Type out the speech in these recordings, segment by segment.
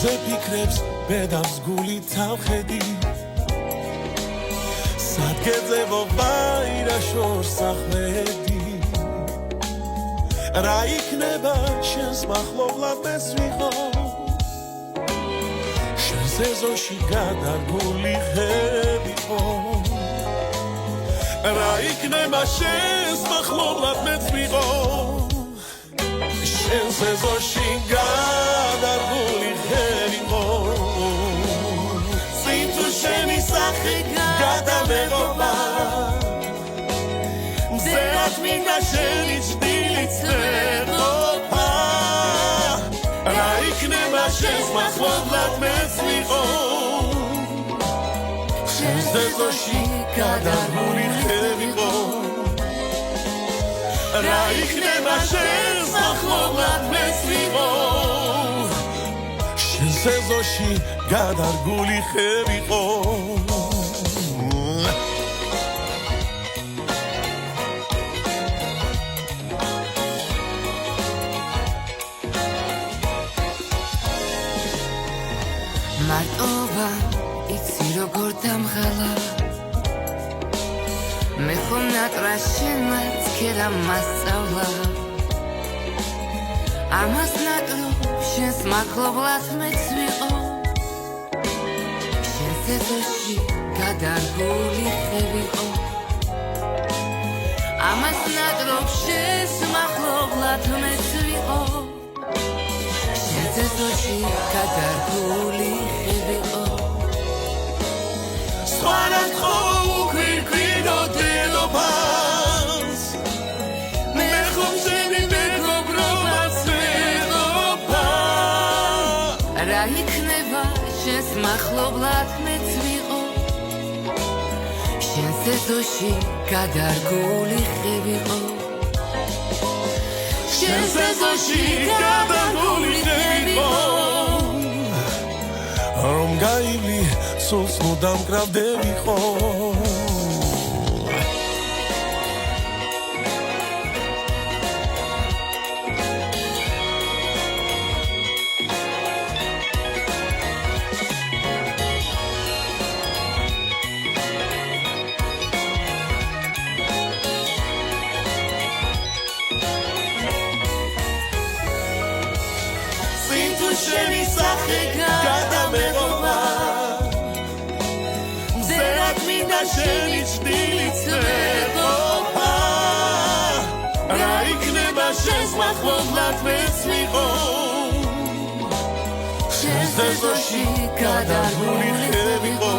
შენზე ფიქრებს ბედავს გული თავხედი სადგეძებო ვაირა შორს ახმედი რა იქნება შენს მახლობლად მესვიღო შენს ეზოში გადარგული ხები ხო რა იქნება შენს მახლობლად მესვიღო შენს ეზოში გადარგული ხები ხო წინ თუ შენი სახე გადამეღობა მზერად მინდა შენი ჭდილიც ვეღობა რა იქნება შენს მახლობლად მესვიღო შენს ეზოში გადარგული ხები ხო რა იქნება შენს მახლობლად მესვიღო შენს ეზოში გადარგული ხები ხო მარტოვა იცი როგორ დამღალა მე ხომ ნატრა შენმაც ქერა მასწავლა ამას ნატრო შენს მახლობლად მეც ვიყო შენს ეზოში გადარგული ხევიყო ამას ნატრო შენს მახლობლად მეც ვიყო შენს ეზოში გადარგული ხევიყო სვანად ხო უქვირქვინო დედოფალს მე ხომ შენი მეგობრობაც ვეღობა რა იქნება შენს მახლობლად მეც ვიყო შენს ეზოში გადარგული ხევიყო შენს ეზოში გადარგული ხევიყო რომ გაივლი სულს მუდამ კრავდებიყო წინ თუ შენი სახე გადამეღობა მზერად მინდა შენი ჭდილიც ვეღობა რა იქნება შენს მახლობლად მეც ვიყო შენს ეზოში გადარგული ხები ხო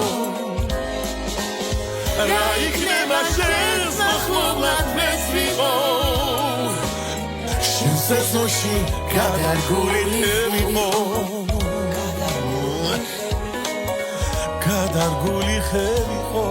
რა იქნება შენს მახლობლად მეც ვიყო შენს ეზოში გადარგული ხები ხო გადარგული ხები ხო